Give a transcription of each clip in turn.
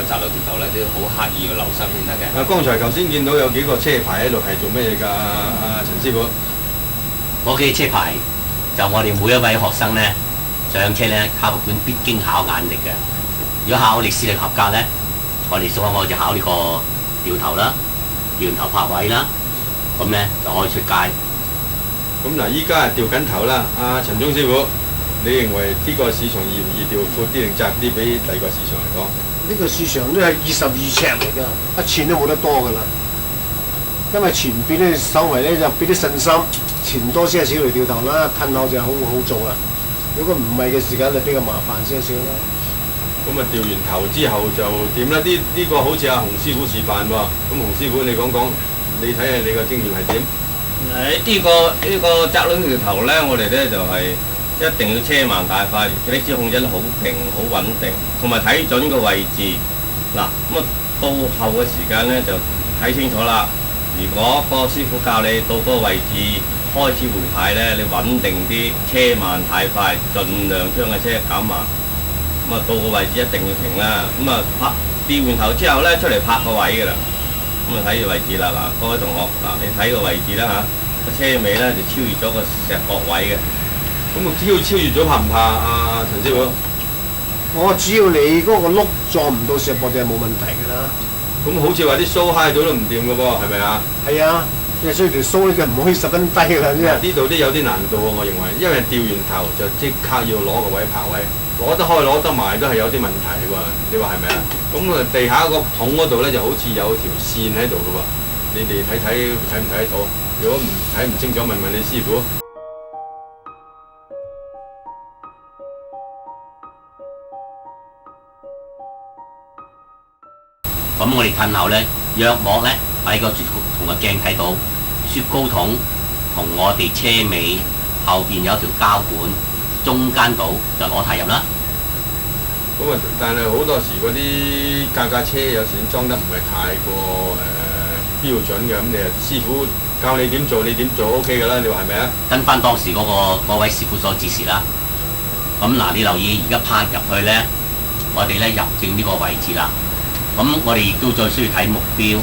窄路條頭咧，都好刻意要留心先得嘅。剛才頭先見到有幾個車牌喺度，係做咩嘢㗎？陳師傅。嗰幾車牌就我哋每一位學生咧上車咧考核官必經考眼力嘅。如果考歷史力合格咧，我哋所我就考呢個掉頭啦、掉完頭泊位啦，咁咧就可以出街。咁嗱，依家係掉緊頭啦。阿陳忠師傅，你認為呢個市場易唔易掉闊啲定窄啲？比第二個市場嚟講？呢個市場都係22尺嚟㗎，一寸都冇得多㗎啦。因為前邊咧稍為咧就俾啲信心，前多些少嚟掉頭啦，褪後就好做啦。如果唔係嘅時間就比較麻煩些少啦。咁啊，掉完頭之後就點咧？呢個好似阿洪師傅示範喎。咁洪師傅你講講，你睇下你個經驗係點？呢個窄路條頭咧，我哋咧就係一定要車慢太快，你只控制得好平、好穩定，同埋睇準個位置。嗱，咁啊到後嘅時間咧就睇清楚啦。如果個師傅教你到嗰個位置開始回軚咧，你穩定啲，車慢太快，盡量將個車減慢。咁啊到個位置一定要停啦。咁啊掉完頭之後咧出嚟拍個位㗎啦。咁啊睇住位置啦。嗱，各位同學嗱，你睇個位置啦嚇，個車尾咧就超越咗個石角位嘅。咁啊超越咗怕唔怕啊？陳師傅？我只要你嗰個轆撞唔到石膊就係冇問題㗎啦。咁好似話啲蘇揩到都唔掂㗎噃，係咪啊？係啊，所以條蘇咧就唔可以十分低㗎啦，真係。呢度都有啲難度喎，我認為，因為掉完頭就即刻要攞個位泊位，攞得開攞得埋都係有啲問題喎。你話係咪啊？咁啊地下個桶嗰度咧就好似有條線喺度㗎喎，你哋睇唔睇得到？如果唔睇唔清楚，問問你師傅。咁我哋褪後咧，約莫咧喺個同個鏡睇到雪糕筒同我哋車尾後邊有一條膠管，中間度就攞軚入啦。咁啊，但係好多時嗰啲架車有時裝得唔係太過標準嘅，咁你啊師傅教你點做，你點做 OK 㗎啦？你話係咪啊？跟翻當時嗰位師傅所指示啦。咁嗱，你留意而家拍入去咧，我哋咧入正呢個位置啦。咁我哋亦都再需要睇目標。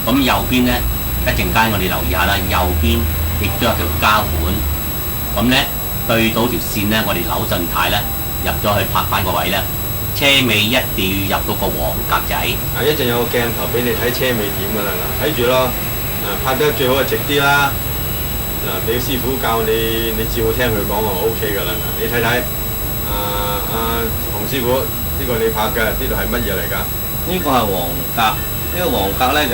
咁右邊咧，一陣間我哋留意下啦，右邊亦都有條膠管。咁咧對到條線咧，我哋扭陣軚咧，入咗去拍翻個位咧，車尾一定要入到個黃格仔。一陣有個鏡頭俾你睇車尾點㗎啦，嗱睇住咯，拍得最好係直啲啦。嗱，你師傅教你，你照聽佢講就 OK 㗎啦。嗱，你睇睇，洪師傅，呢個你拍嘅，呢度係乜嘢嚟㗎？呢個係黃格，呢個黃格咧就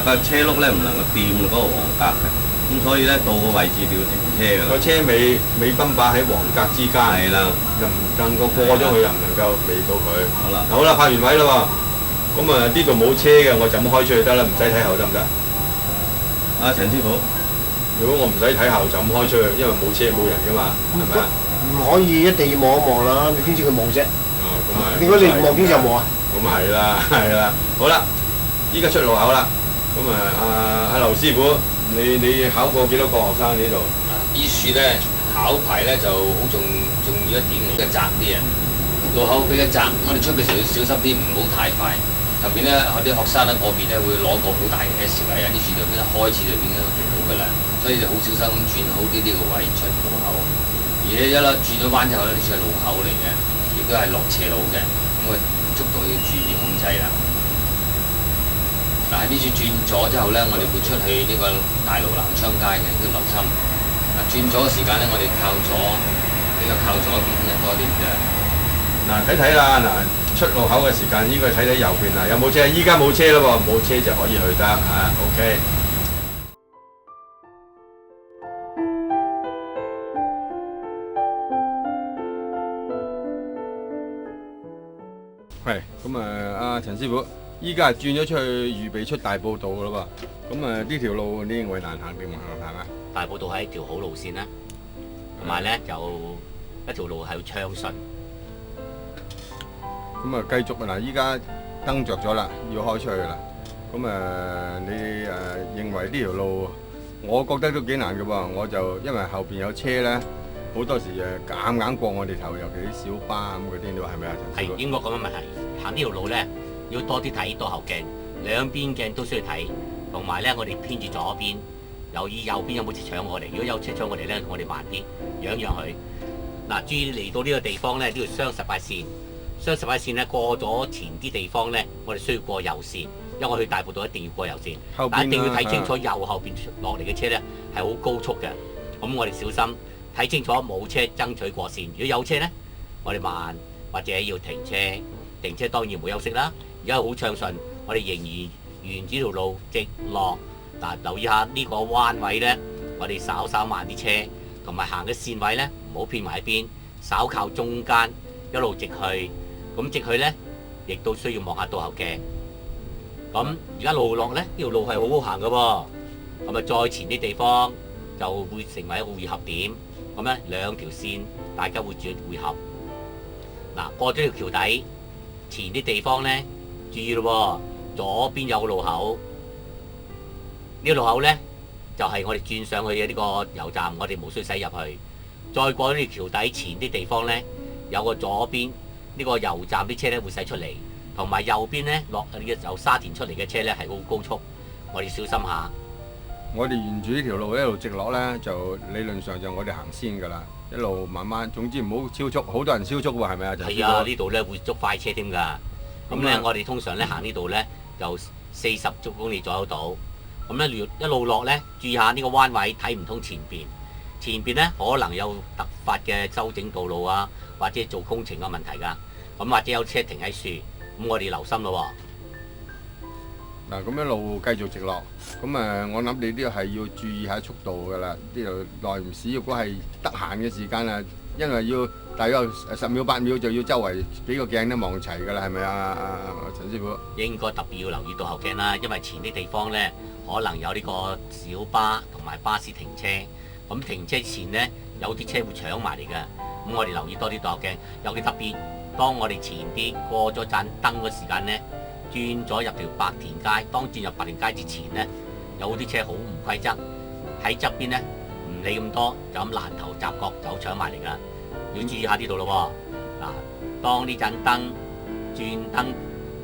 個車轆咧唔能夠掂嗰個黃格嘅，咁所以咧到個位置就要停車㗎啦。個車尾泵把喺黃格之間，係啦，又唔能夠過咗佢，又唔能夠嚟到佢。好啦，好啦，拍完位啦喎，咁啊呢度冇車嘅，我就咁開出去得啦，唔使睇後得唔得？陳師傅，如果我唔使睇後就咁開出去，因為冇車冇人㗎嘛，係咪啊？唔可以，一定要望一望啦，你邊知佢冇啫？咁啊，如果你唔望邊就冇啊？咁係啦，係啦，好啦，依家出路口啦。咁啊，阿劉師傅，你考過幾多個學生呢度？呢處咧考牌咧就好重要一點，比較窄啲啊。路口比較窄，我哋出嘅時候要小心啲，唔好太快。後邊咧啲學生咧嗰邊咧會攞個好大嘅 S 位啊，呢處就變咗開始就變咗好㗎啦，所以就好小心轉好啲呢個位出路口。而且一粒轉咗彎之後咧，呢處係路口嚟嘅，亦都係落斜路嘅，咁啊速度要注意控制啦。但係呢處轉咗之後咧，我哋會出去呢個大路南昌街嘅，都留心。轉咗嘅時間咧，我哋靠左邊咧多啲嘅。嗱，睇啦，嗱，出路口嘅時間應該睇右邊啦，有冇車？依家冇車啦喎，冇車就可以去得嚇，OK。係，咁阿陳師傅，依家係轉咗出去，預備出大埔道啦喎。咁呢條路你認為難行定唔難行啊？大埔道係一條好路線啦，同埋咧就一條路係暢順。咁繼續啊！嗱，依家燈着咗啦，要開出去啦。咁你認為呢條路，我覺得都幾難嘅喎。我就因為後邊有車咧，好多時夾硬過我哋頭，尤其啲小巴咁嗰啲，你話係咪啊？係應該咁樣問題。行呢條路咧，要多啲睇倒後鏡，兩邊鏡都需要睇，同埋咧我哋偏住左邊，留意右邊有冇車搶我哋。如果有車搶我哋咧，我哋慢啲，讓佢。嗱，注意嚟到呢個地方咧，呢條雙18線，雙18線咧過咗前啲地方咧，我哋需要過右線，因為我去大埔道一定要過右線，但一定要睇清楚右後邊落嚟嘅車咧係好高速嘅，咁我哋小心睇清楚冇車爭取過線，如果有車咧，我哋慢或者要停車，停車當然唔會休息啦。而家好暢順，我哋仍然沿住條路直落。嗱，留意下呢個彎位咧，我哋稍稍慢啲車，同埋行嘅線位咧唔好偏埋一邊，稍靠中間，一路直去。咁直去咧，亦都需要望下倒後鏡。咁而家路落咧，呢條路係好好行嘅喎。咁啊，再前啲地方就會成為一個匯合點。咁咧兩條線大家會轉匯合。嗱，過咗條橋底，前啲地方咧，注意咯喎，左邊有個路口。呢個路口咧就係我哋轉上去嘅呢個油站，我哋無需駛入去。再過呢條橋底前啲地方咧，有個左邊呢個油站啲車咧會駛出嚟，同埋右邊咧由沙田出嚟嘅車咧係好高速，我哋小心下。我哋沿住呢條路一路直落咧，就理論上就我哋行先㗎啦，一路慢慢，總之唔好超速，好多人超速喎，係咪啊？係啊，呢度咧會捉快車添㗎。咁咧我哋通常咧行呢度咧就40公里左右到。咁咧一路落咧，注意下呢個彎位睇唔通前邊咧可能有突發嘅修整道路啊，或者做工程嘅問題㗎。咁或者有車停喺樹，咁我哋留心咯喎。嗱，咁一路繼續直落，咁我諗你呢個係要注意下速度㗎啦。呢度耐唔時，如果係得閒嘅時間啊，因為要大約10秒8秒就要周圍俾個鏡都望齊㗎啦，係咪啊？陳師傅應該特別要留意倒後鏡啦，因為前啲地方咧可能有呢個小巴同埋巴士停車，咁停車前咧有啲車會搶埋嚟㗎，咁我哋留意多啲倒後鏡，尤其特別當我哋前啲過咗盞燈嘅時間咧。轉咗入條白田街，當轉入白田街之前呢，有啲車好唔規則，喺側邊呢，唔理咁多，就咁爛頭雜角走搶埋嚟㗎，要注意下呢度咯喎。嗱，當呢盞燈轉燈，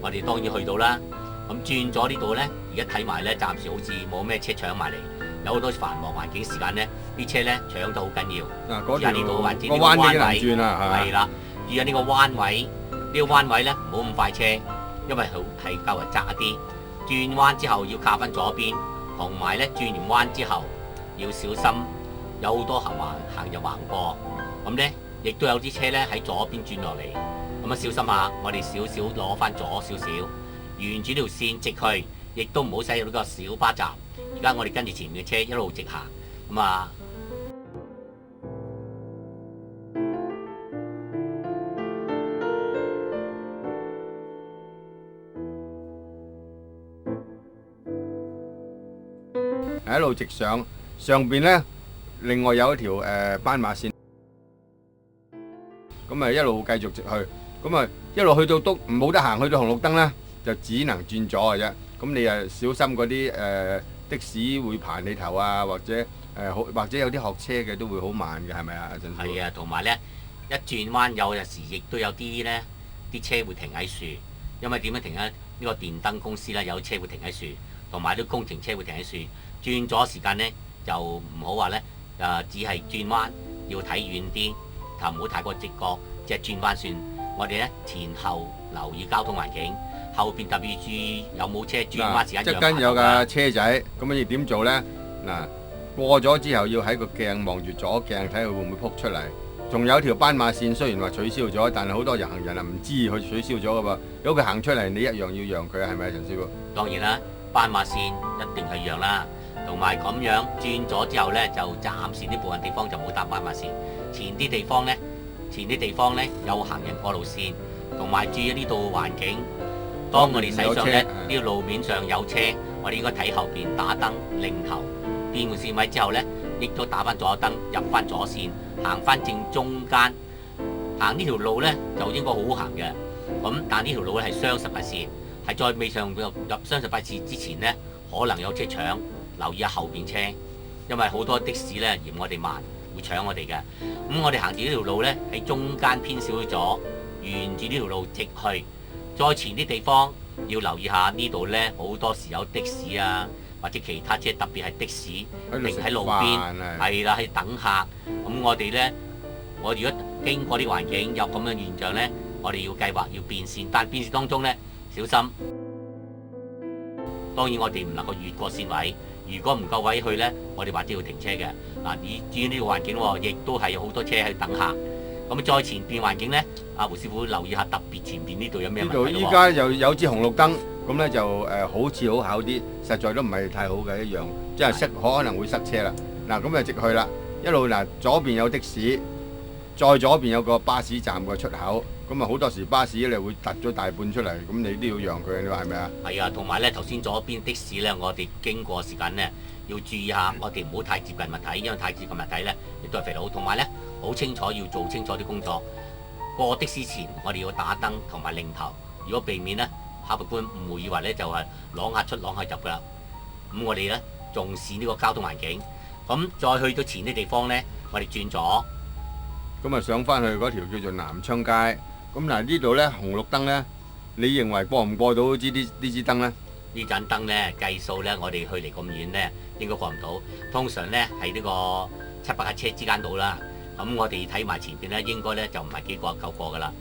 我哋當然去到啦。咁轉咗呢度呢，而家睇埋呢，暫時好似冇咩車搶埋嚟，有好多繁忙環境時間呢，啲車呢搶到好緊要。嗱，嗰條呢度或者呢個彎位轉啊，係啦，注意呢個彎位，呢個彎位呢，唔好咁快車。因為係較為窄一啲，轉彎之後要靠翻左邊，同埋咧轉完彎之後要小心，有好多行入橫過，咁咧亦都有啲車咧喺左邊轉落嚟，咁啊小心下，我哋少少攞翻左少少，沿住條線直去，亦都唔好駛入呢個小巴站。而家我哋跟住前面嘅車一路直行，咁啊。一路直上，上邊咧另外有一條斑馬線，咁啊一路繼續直去，咁啊一路去到都冇得行，去到紅綠燈咧就只能轉左嘅啫。咁你啊小心嗰啲的士會爬你頭啊，或者或者有啲學車嘅都會好慢嘅，係咪啊？陳師傅？係啊，同埋咧一轉彎有陣時亦都有啲咧啲車會停喺樹，因為點樣停咧？呢個電燈公司咧有車會停喺樹，同埋啲工程車會停喺樹。轉咗時間呢，就唔好話呢，只係轉彎要睇遠啲，就唔好太過直覺，即係轉彎算。我哋呢，前後留意交通環境，後邊特別注意有冇車轉彎時間讓側跟有架車仔，咁要點做呢？嗱，過咗之後要喺個鏡望住左鏡睇佢會唔會撲出嚟。仲有條斑馬線，雖然話取消咗，但係好多行人啊唔知佢取消咗㗎噃。如果佢行出嚟，你一樣要讓佢，係咪啊，陳師傅？當然啦，斑馬線一定係讓啦。同埋咁樣轉咗之後呢，就暫時呢部分地方就冇搭斑馬線。前啲地方呢，有行人過路線，同埋注意呢度環境。當我哋駛上呢條路面上有車，我哋應該睇後邊打燈擰頭變換線位之後呢，亦都打翻左燈入翻左線，行翻正中間。行呢條路呢，就應該好好行嘅。咁但呢條路咧係雙18線，係再未上入雙18線之前呢，可能有車搶。留意下後邊車，因為好多的士咧嫌我哋慢，會搶我哋嘅。咁我哋行住呢條路咧，喺中間偏少咗，沿住呢條路直去。再前啲地方要留意下呢度呢，好多時有的士啊，或者其他車，特別係的士停喺路邊，係啦，喺等客。咁我哋呢，我如果經過啲環境有咁嘅現象呢，我哋要計劃要變線，但變線當中呢，小心。當然我哋唔能夠越過線位，如果唔夠位去呢，我哋或者要停車嘅。嗱，至於呢個環境喎，亦都係有好多車喺等客。咁再前邊環境呢，阿胡師傅留意下，特別前邊呢度有咩問題喎？呢度依家又有支紅綠燈，咁呢就好似好巧啲，實在都唔係太好嘅一樣，即係可能會塞車啦。嗱，咁就直去啦，一路嗱左邊有的士，再左邊有個巴士站個出口，咁啊好多時巴士咧會突咗大半出嚟，咁你都要讓佢，你話係咪啊？係啊，同埋呢頭先左邊的士呢，我哋經過時間呢，要注意下，我哋唔好太接近物體，因為太接近物體呢，亦都係肥佬。同埋呢，好清楚要做清楚啲工作。過的士前，我哋要打燈同埋擰頭，如果避免呢，客官誤會以為呢就係啷下出啷下入㗎啦。咁我哋呢，重視呢個交通環境。咁再去到前啲地方呢，我哋轉左。咁啊上翻去嗰條叫做南昌街。咁嗱呢度呢，紅綠燈呢，你認為過唔過到呢支燈呢？呢盞燈呢，計數呢，我哋去嚟咁遠呢，應該過唔到。通常呢，係呢個700架車之間到啦。咁我哋睇埋前邊呢，應該呢就唔係幾個夠過噶啦。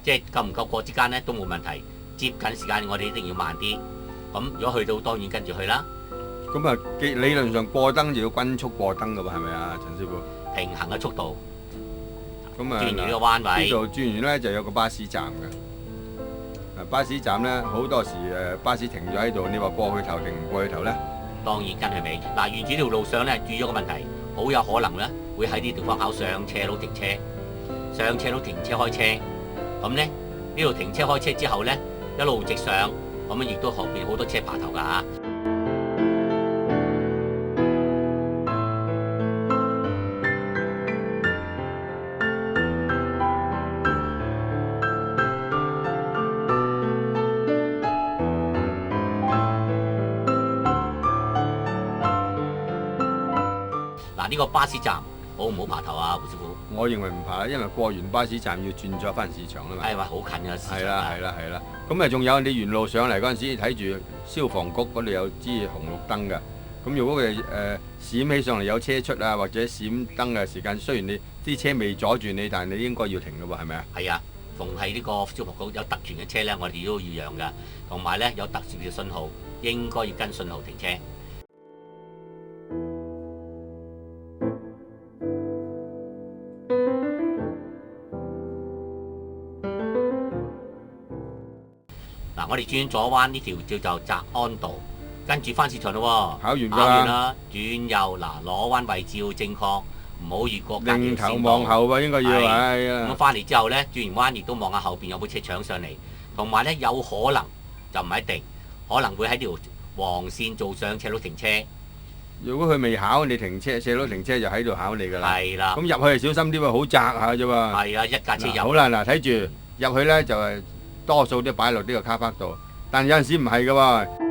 即係夠唔夠過之間呢，都冇問題。接近時間我哋一定要慢啲。咁如果去到當然跟住去啦。咁啊理論上過燈就要均速過燈噶喎，係咪啊，陳師傅？平衡嘅速度。咁啊，轉完呢個彎位。呢度轉完呢就有個巴士站嘅。巴士站呢，好多時巴士停咗喺度，你話過去頭定唔過去頭呢？當然跟佢尾。嗱，沿住呢條路上呢，注意咗個問題，好有可能呢會喺呢條方考上斜路停車，上斜路停車開車。咁呢，呢度停車開車之後呢，一路直上，咁亦都後邊好多車爬頭㗎嚇。嗱，呢個巴士站好唔好爬頭啊，胡師傅？我認為唔爬，因為過完巴士站要轉咗翻市場啦嘛。係話好近嘅市場。係啦。咁啊，仲有你沿路上嚟嗰陣時，睇住消防局嗰度有支紅綠燈㗎。咁如果佢閃起上嚟有車出啊，或者閃燈嘅時間，雖然你啲車未阻住你，但係你應該要停㗎喎，係咪啊？係啊，逢係呢個消防局有特權嘅車呢，我哋都要讓㗎。同埋呢，有特殊嘅信號，應該要跟信號停車。嗱，我哋轉左彎呢條叫做澤安道，跟住翻市場咯喎。考完啦，轉右嗱，攞彎位置要正確，唔好越過隔條線道。擰頭望後喎，應該要。係啊。咁翻嚟之後呢，轉完彎亦都望下後邊有冇車搶上嚟，同埋呢，有可能就唔係一定，可能會喺條黃線做上斜路停車。如果佢未考你停車，斜路停車就喺度考你㗎啦。係啦。咁入去就小心啲喎，好窄下啫喎。係啊，一架車入。好啦，嗱睇住入去呢，就係多數都擺落呢個卡巴度，但有陣時唔係㗎喎。